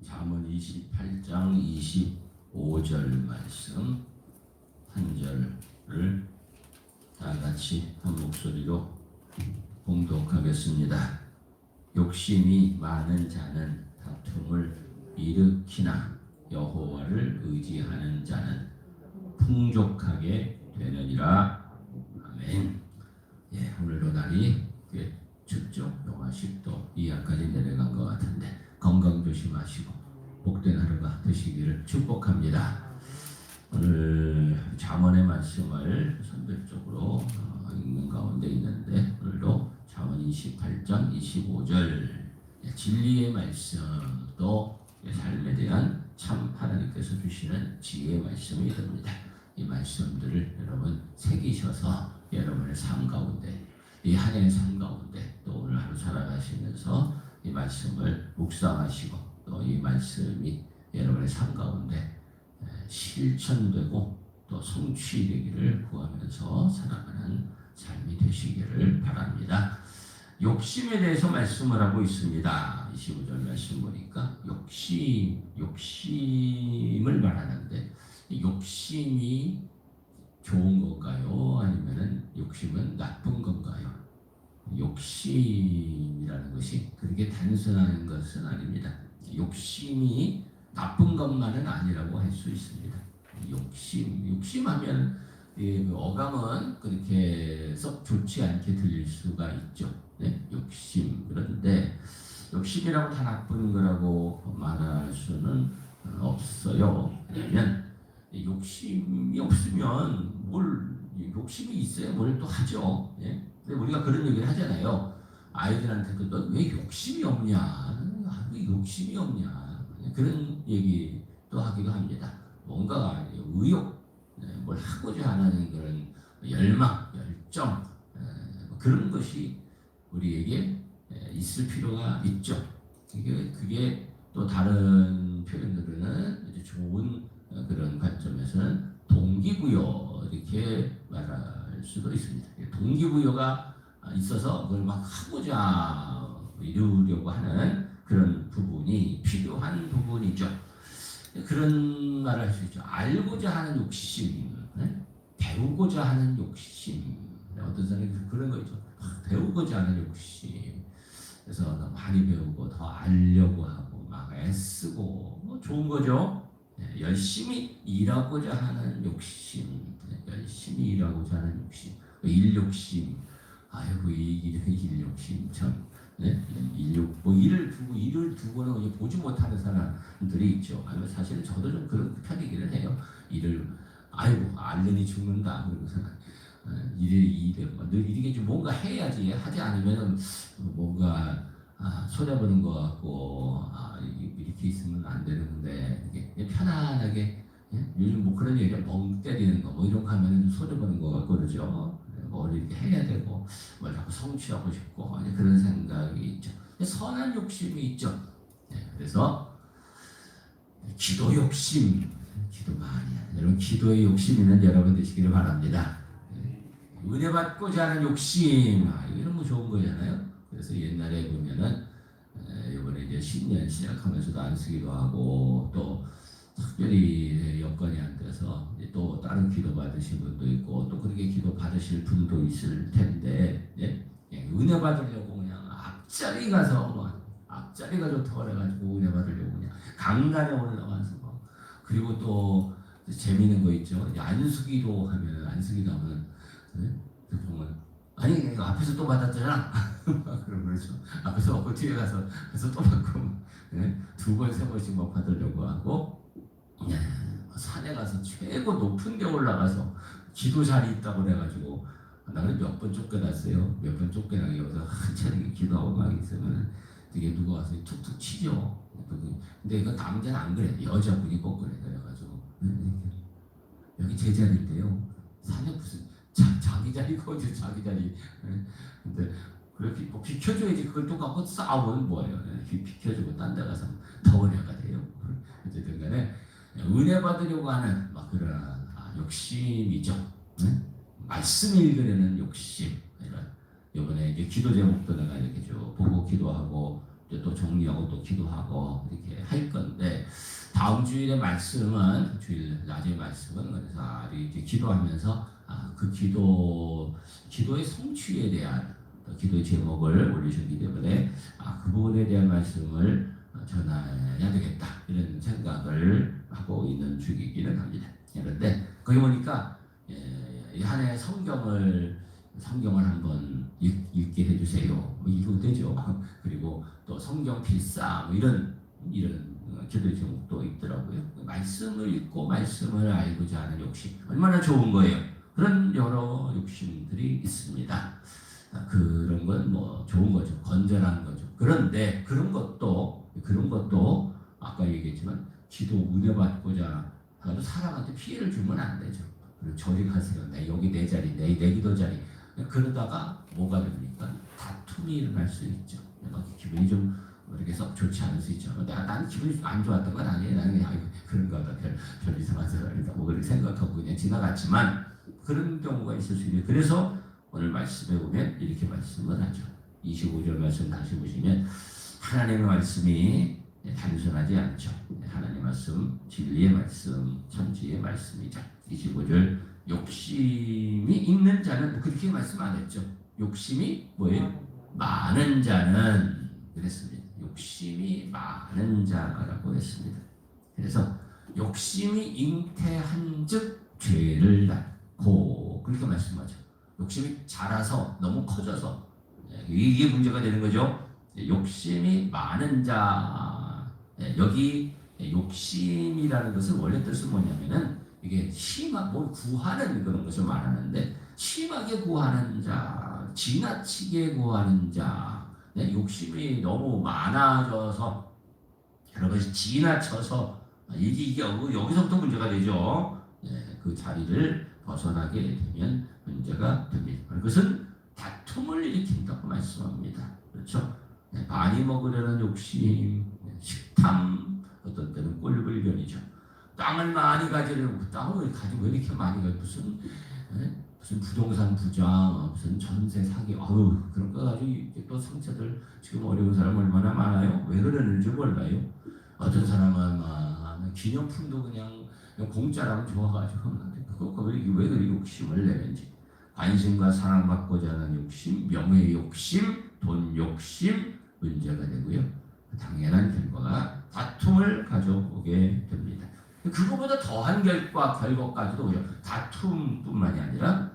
잠언 28장 25절 말씀 한 절을 다 같이 한 목소리로 봉독하겠습니다. 욕심이 많은 자는 다툼을 일으키나 여호와를 의지하는 자는 풍족하게 되느니라. 아멘. 예, 오늘도 날이 꽤 춥죠. 영하 10도 이하까지 내려간 것 같은데 건강 조심하시고 복된 하루가 되시기를 축복합니다. 오늘 잠언의 말씀을 선별적으로 읽는 가운데 있는데 오늘도 잠언 28장 25절 진리의 말씀 또 삶에 대한 참 하나님께서 주시는 지혜의 말씀이 됩니다. 이 말씀들을 여러분 새기셔서 여러분의 삶 가운데 이 한 해의 삶 가운데 또 오늘 하루 살아가시면서 이 말씀을 묵상하시고 또 이 말씀이 여러분의 삶 가운데 실천되고 또 성취되기를 구하면서 살아가는 삶이 되시기를 바랍니다. 욕심에 대해서 말씀을 하고 있습니다. 25절 말씀 보니까 욕심을 말하는데 욕심이 좋은 건가요? 아니면 욕심은 나쁜 건가요? 욕심이라는 것이 그렇게 단순한 것은 아닙니다. 욕심이 나쁜 것만은 아니라고 할 수 있습니다. 욕심하면 어감은 그렇게 썩 좋지 않게 들릴 수가 있죠. 네? 욕심. 그런데 욕심이라고 다 나쁜 거라고 말할 수는 없어요. 왜냐하면 욕심이 없으면 욕심이 있어야 뭘 또 하죠. 예? 근데 우리가 그런 얘기를 하잖아요. 아이들한테도 너 왜 욕심이 없냐? 왜 욕심이 없냐? 그런 얘기도 하기도 합니다. 뭔가 의욕, 뭘 하고자 하는 그런 열망, 열정 그런 것이 우리에게 있을 필요가 있죠. 그게 또 다른 표현으로는 이제 좋은 그런 관점에서는 동기부여 이렇게 말할 수도 있습니다. 동기부여가 있어서 그걸 막 하고자 이루려고 하는 그런 부분이 필요한 부분이죠. 그런 말을 할 수 있죠. 알고자 하는 욕심, 배우고자 하는 욕심. 어떤 사람이 그런 거 있죠. 배우고자 하는 욕심. 그래서 더 많이 배우고 더 알려고 하고 막 애쓰고 뭐 좋은 거죠. 열심히 일하고자 하는 욕심, 열심히 일하고자 하는 욕심, 일 욕심. 아이고 일 욕심 참. 일을 두고는 보지 못하는 사람들이 있죠. 아니면 사실은 저도 좀 그런 편이기는 해요. 일을 알려니 죽는다 그러고서 일에 늘 이게 좀 뭔가 해야지 하지 않으면 뭔가 손해보는 것 같고 이렇게 있으면 안 되는데 이게 편안하게 요즘 뭐 그런 얘기가 멍 때리는 거 뭐 이런 거 하면 손해보는 것 같고 그러죠. 뭘 이렇게 해야 되고 뭘 자꾸 성취하고 싶고 그런 생각이 있죠. 선한 욕심이 있죠. 그래서 기도 욕심, 기도 많이 하는 여러분 기도의 욕심 있는 여러분 되시기를 바랍니다. 은혜 받고자 하는 욕심, 이거 너무 좋은 거잖아요. 그래서 옛날에 보면은 이번에 이제 신년 시작하면서도 안 쓰기도 하고 또 특별히 여건이 안 돼서 또 다른 기도 받으신 분도 있고 또 그렇게 기도 받으실 분도 있을 텐데 은혜 받으려고 그냥 앞자리 가서 앞자리가 좋다고 그래가지고 은혜 받으려고 그냥 강단에 올라가서 그리고 또 재미있는 거 있죠. 안수기도 하면 보면 아니 앞에서 또 받았잖아. 그런 거죠. 앞에서 없고 뒤에 가서 또 받고 두 번 세 번씩 막 받으려고 하고 산에 가서 최고 높은 데 올라가서 기도 자리 있다고 그래가지고 나는 몇 번 쫓겨났어요. 몇 번 쫓겨나게 여기서 한참 기도하고 막 있으면 되게 누가 와서 툭툭 치죠. 근데 이거 남자는 안 그래. 여자분이 꼭 그래. 그래가지고 여기 제 자리인데요. 산에 무슨 자기 자리가 어디 자기 자리. 근데 그렇게 비켜줘야지. 그걸 또 갖고 싸우면 뭐예요. 비켜주고 딴 데 가서 더 은혜가 돼요. 어쨌든 간에 은혜 받으려고 하는 막 그런 욕심이죠. 말씀 읽으려는 욕심. 이번에 이제 기도 제목도 내가 이렇게 쭉 보고 기도하고 또 정리하고 또 기도하고 이렇게 할 건데 다음 주일의 말씀은 주일 낮의 말씀은 그래서 이제 기도하면서 그 기도의 성취에 대한 기도의 제목을 올리셨기 때문에 그 부분에 대한 말씀을 전해야 되겠다 이런 생각을 하고 있는 중이기는 합니다. 그런데 거기 보니까 한 해 성경을 한번 읽게 해주세요. 뭐 이거 되죠. 그리고 또 성경 필사 뭐 이런 기도의 제목도 있더라고요. 말씀을 읽고 말씀을 알고자 하는 욕심 얼마나 좋은 거예요. 그런 여러 욕심들이 있습니다. 그런 건 뭐 좋은 거죠. 건전한 거죠. 그런데 그런 것도 아까 얘기했지만 기도 은혜 받고자 하도 사람한테 피해를 주면 안 되죠. 그리고 저리 가세요. 여기 내 자리, 내 기도 자리. 그러다가 뭐가 됩니까? 다툼이 일어날 수 있죠. 기분이 좀 이렇게 썩 좋지 않을 수 있죠. 난 기분이 안 좋았던 건 아니에요. 나는 그냥 그런가 보다 별 이상한 사람이다. 뭐 그렇게 생각하고 그냥 지나갔지만 그런 경우가 있을 수 있어요. 그래서 오늘 말씀에 보면 이렇게 말씀을 하죠. 25절 말씀 다시 보시면 하나님의 말씀이 단순하지 않죠. 하나님의 말씀, 진리의 말씀, 천지의 말씀이죠. 25절 욕심이 있는 자는 그렇게 말씀 안 했죠. 욕심이 뭐예요? 많은 자는 그랬습니다. 욕심이 많은 자라고 했습니다. 그래서 욕심이 잉태한즉 죄를 낳고 그렇게 말씀하죠. 욕심이 자라서 너무 커져서 이게 문제가 되는 거죠. 욕심이 많은 자 여기 욕심이라는 것은 원래 뜻은 뭐냐면은 이게 뭘 구하는 그런 것을 말하는데 심하게 구하는 자, 지나치게 구하는 자, 욕심이 너무 많아져서 여러 것이 지나쳐서 이게 여기서부터 문제가 되죠. 그 자리를 벗어나게 되면 문제가 됩니다. 그것은 다툼을 일으킨다고 말씀합니다. 그렇죠? 많이 먹으려는 욕심, 식탐, 어떤 때는 꼴불견이죠. 땅을 많이 가지려고 땅을 가지고 왜 이렇게 많이 가지고 무슨 부동산 부자, 무슨 전세 사기, 그런 거 가지고 또 상처들 지금 어려운 사람 얼마나 많아요? 왜 그러는지 몰라요. 어떤 사람은 기념품도 그냥 공짜라면 좋아가지고 그거 왜 그렇게 욕심을 내는지 관심과 사랑받고자 하는 욕심, 명예 욕심, 돈 욕심 문제가 되고요. 당연한 결과가 다툼을 가져오게 됩니다. 그거보다 더한 결과까지도 오죠. 다툼뿐만이 아니라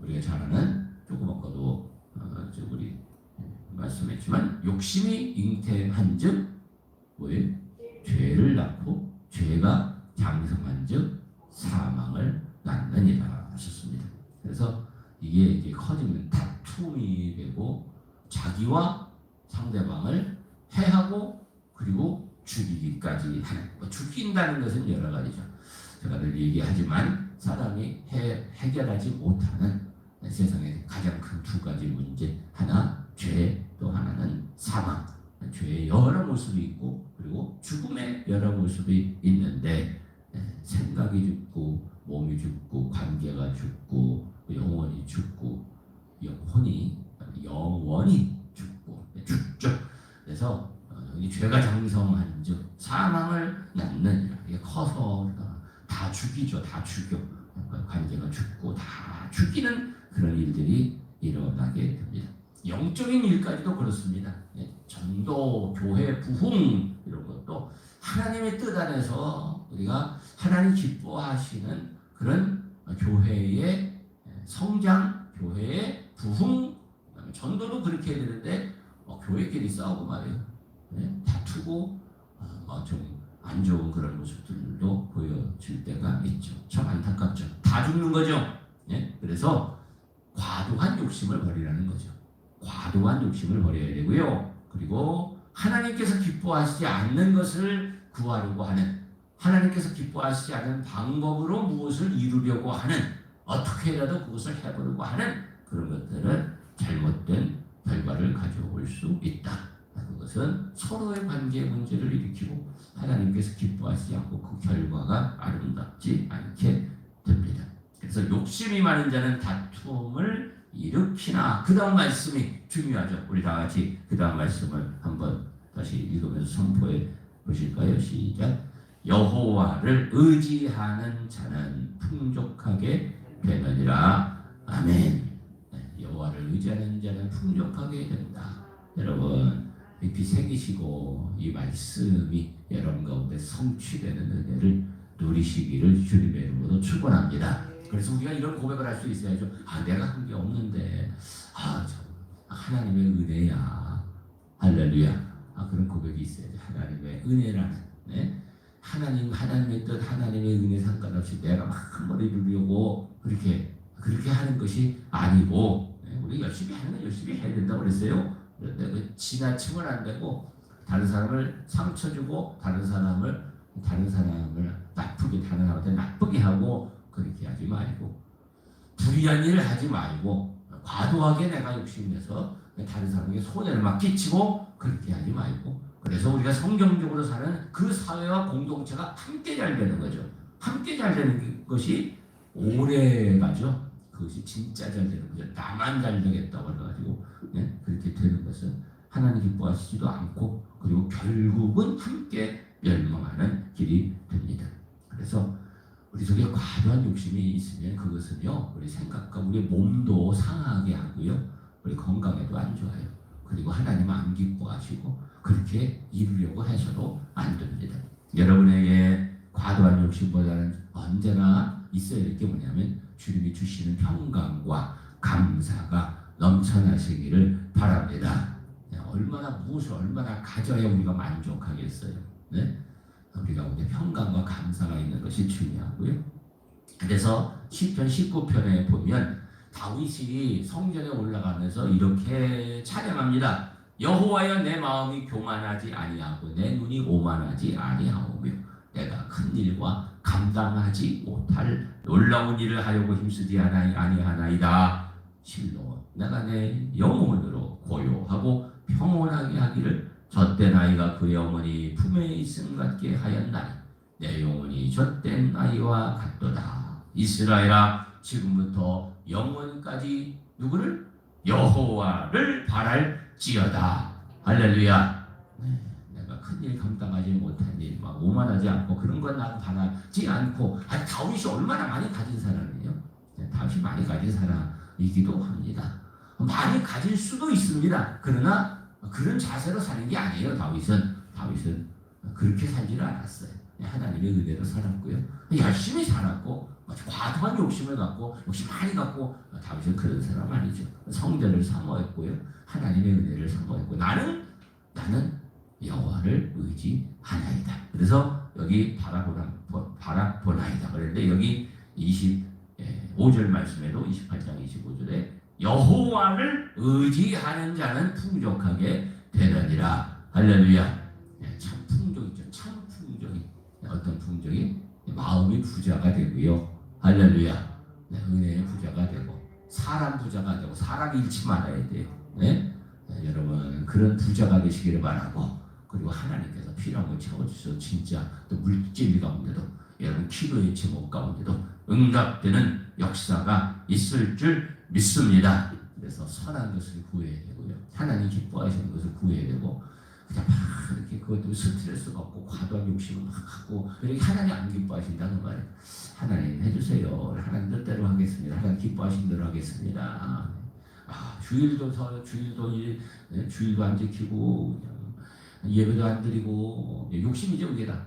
우리가 잘 아는 조그만 것도 우리 말씀했지만 욕심이 잉태한즉 뭐예요? 죄를 낳고 죄가 장성한즉 사망을 낳느니라 하셨습니다. 그래서 이게 이제 커지면 다툼이 되고 자기와 상대방을 해하고 그리고 죽이기까지 하는 죽인다는 것은 여러 가지죠. 제가 늘 얘기하지만 사람이 해결하지 못하는 세상에 가장 큰 두 가지 문제 하나 죄 또 하나는 사망 죄의 여러 모습이 있고 그리고 죽음의 여러 모습이 있는데 생각이 죽고 몸이 죽고 관계가 죽고 영원히 죽고 영원히 죽죠. 그래서 이 죄가 장성한즉 사망을 낳는 이게 커서 다 죽이죠. 다 죽여 관계가 죽고 다 죽이는 그런 일들이 일어나게 됩니다. 영적인 일까지도 그렇습니다. 전도, 교회, 부흥 이런 것도 하나님의 뜻 안에서 우리가 하나님 기뻐하시는 그런 교회의 성장, 교회의 부흥, 전도도 그렇게 해야 되는데 교회끼리 싸우고 말이에요. 다투고 좀 안 좋은 그런 모습들도 보여질 때가 있죠. 참 안타깝죠. 다 죽는 거죠. 그래서 과도한 욕심을 버리라는 거죠. 과도한 욕심을 버려야 되고요. 그리고 하나님께서 기뻐하시지 않는 것을 구하려고 하는 하나님께서 기뻐하시지 않는 방법으로 무엇을 이루려고 하는 어떻게라도 그것을 해보려고 하는 그런 것들은 잘못된 결과를 가져올 수 있다. 그것은 서로의 관계 문제를 일으키고 하나님께서 기뻐하시지 않고 그 결과가 아름답지 않게 됩니다. 그래서 욕심이 많은 자는 다툼을 일으키나 그 다음 말씀이 중요하죠. 우리 다 같이 그 다음 말씀을 한번 다시 읽으면서 선포해 보실까요? 시작. 여호와를 의지하는 자는 풍족하게 되느니라. 아멘. 여호와를 의지하는 자는 풍족하게 된다. 여러분 깊이 새기시고 이 말씀이 여러분 가운데 성취되는 은혜를 누리시기를 주님의 이름으로 축원합니다. 그래서 우리가 이런 고백을 할 수 있어야죠. 내가 한 게 없는데 하나님의 은혜야. 할렐루야. 그런 고백이 있어야죠. 하나님의 은혜라는, 네? 하나님의 뜻, 하나님의 은혜 상관없이 내가 막 한 번 이루려고 그렇게 하는 것이 아니고, 네? 우리 열심히 하는 건 열심히 해야 된다고 그랬어요. 그런데 그 지나치면 안 되고, 다른 사람을 상처 주고 다른 사람을 나쁘게, 다른 사람한테 나쁘게 하고 그렇게 하지 말고, 불의한 일을 하지 말고, 과도하게 내가 욕심내서 다른 사람에게 손해를 막 끼치고 그렇게 하지 말고, 그래서 우리가 성경적으로 사는 그 사회와 공동체가 함께 잘 되는 거죠. 함께 잘 되는 것이 오래 가죠. 그것이 진짜 잘 되는 거죠. 나만 잘 되겠다고 해가지고, 네? 그렇게 되는 것은 하나님 기뻐하시지도 않고, 그리고 결국은 함께 멸망하는 길이 됩니다. 그래서 우리 속에 과도한 욕심이 있으면 그것은요, 우리 생각과 우리 몸도 상하게 하고요, 우리 건강에도 안 좋아요. 그리고 하나님은 안 기뻐하시고 그렇게 이루려고 해서도 안 됩니다. 여러분에게 과도한 욕심보다는 언제나 있어야 될 게 뭐냐면 주님이 주시는 평강과 감사가 넘쳐나시기를 바랍니다. 무엇을 얼마나 가져야 우리가 만족하겠어요. 네? 우리가 우리 평강과 감사가 있는 것이 중요하고요. 그래서 시편 19편에 보면 다윗이 성전에 올라가면서 이렇게 찬양합니다. 여호와여, 내 마음이 교만하지 아니하고 내 눈이 오만하지 아니하오며 내가 큰 일과 감당하지 못할 놀라운 일을 하려고 힘쓰지 아니하나이다. 실로 내가 내 영혼으로 고요하고 평온하게 하기를 젖된 아이가 그의 어머니 품에 있음 같게 하였나니 내 영혼이 젖된 아이와 같도다. 이스라엘아, 지금부터 영원까지 누구를? 여호와를 바랄지어다. 할렐루야. 내가 큰일 감당하지 못한 일, 막 오만하지 않고 그런 건 나도 바라지 않고. 다윗이 얼마나 많이 가진 사람이에요? 다윗이 많이 가진 사람이기도 합니다. 많이 가질 수도 있습니다. 그러나 그런 자세로 사는 게 아니에요. 다윗은 그렇게 살지를 않았어요. 하나님의 은혜로 살았고요, 열심히 살았고, 과도한 욕심을 갖고, 욕심 많이 갖고, 다윗은 그런 사람 아니죠. 성전을 사모했고요, 하나님의 은혜를 사모했고, 나는 여호와를 의지하나이다. 그래서 여기 바라보나이다 그랬는데, 여기 25절 말씀에도 28장 25절에 여호와를 의지하는 자는 풍족하게 되느니라. 할렐루야. 참 풍족이죠. 참 풍족이. 어떤 풍족이? 마음이 부자가 되고요. 할렐루야. 은혜의 부자가 되고, 사람 부자가 되고, 사람 잃지 말아야 돼요. 네? 여러분 그런 부자가 되시기를 바라고, 그리고 하나님께서 필요한 걸 채워주셔서 진짜 또 물질 가운데도, 여러분 기도의 제목 가운데도 응답되는 역사가 있을 줄 믿습니다. 그래서 선한 것을 구해야 되고요, 하나님 기뻐하시는 것을 구해야 되고, 그냥 막 이렇게 그것도 스트레스가 없고 과도한 욕심을 막 하고, 이렇게 하나님 안 기뻐하신다는 말이에요. 하나님 해주세요. 하나님 뜻대로 하겠습니다. 하나님 기뻐하신 대로 하겠습니다. 주일도 안 지키고, 예배도 안 드리고, 욕심이죠 그게 다.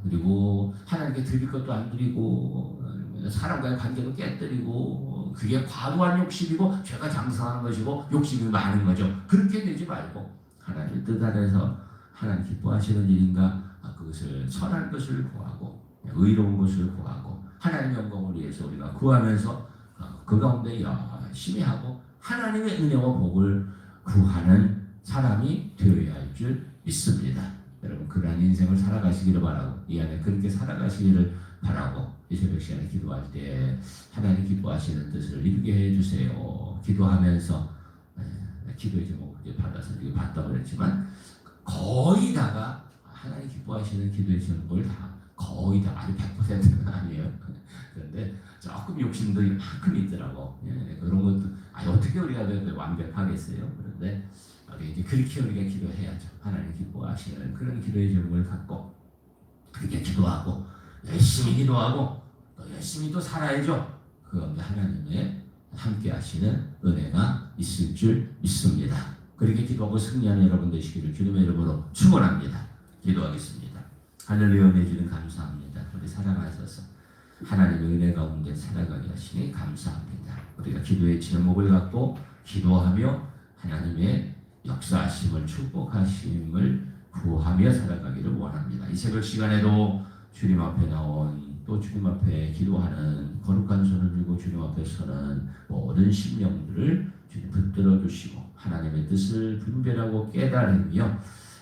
그리고 하나님께 드릴 것도 안 드리고, 사람과의 관계도 깨뜨리고, 그게 과도한 욕심이고 죄가 장성하는 것이고 욕심이 많은 거죠. 그렇게 되지 말고 하나님 뜻 안에서 하나님 기뻐하시는 일인가, 그것을 선한 것을 구하고 의로운 것을 구하고 하나님 영광을 위해서 우리가 구하면서 그 가운데 열심히 하고 하나님의 은혜와 복을 구하는 사람이 되어야 할 줄 믿습니다. 여러분 그러한 인생을 살아가시기를 바라고, 이 안에 그렇게 살아가시기를 바라고, 이 새벽 시간에 기도할 때 하나님 기뻐하시는 뜻을 이루게 해주세요. 기도하면서 기도의 제목 받아서 봤다고 그랬지만 거의 다가 하나님 기뻐하시는 기도의 제목을 다 거의 다, 아주 100%는 아니에요. 그런데 조금 욕심도 이만큼 있더라고. 그런 것도 어떻게 우리가 완벽하겠어요. 그런데 이제 그렇게 우리가 기도해야죠. 하나님 기뻐하시는 그런 기도의 제목을 갖고 그렇게 기도하고 열심히 기도하고 또 열심히 또 살아야죠. 그 가운데 하나님의 함께 하시는 은혜가 있을 줄 믿습니다. 그렇게 기도하고 승리하는 여러분 되시기를 주님의 이름으로 축원합니다. 기도하겠습니다. 하늘의 은혜 주님 감사합니다. 우리 살아가셔서 하나님의 은혜 가운데 살아가게 하시니 감사합니다. 우리가 기도의 제목을 갖고 기도하며 하나님의 역사하심을 축복하심을 구하며 살아가기를 원합니다. 이 새벽 시간에도 주님 앞에 나온 또 주님 앞에 기도하는 거룩한 손을 들고 주님 앞에 서는 모든 심령들을 주님 붙들어 주시고 하나님의 뜻을 분별하고 깨달으며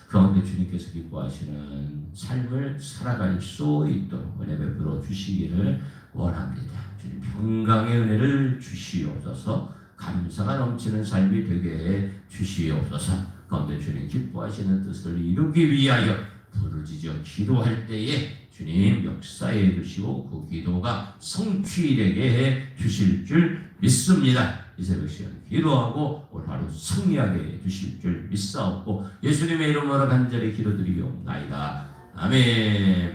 가운데 주님께서 기뻐하시는 삶을 살아갈 수 있도록 은혜 베풀어 주시기를 원합니다. 주님 평강의 은혜를 주시옵소서. 감사가 넘치는 삶이 되게 해 주시옵소서. 가운데 주님 기뻐하시는 뜻을 이루기 위하여 부르짖어 기도할 때에 주님 역사해 주시고 그 기도가 성취되게 해 주실 줄 믿습니다. 이 새벽 시간 기도하고 오늘 하루 승리하게 해 주실 줄 믿사옵고 예수님의 이름으로 간절히 기도드리옵나이다. 아멘.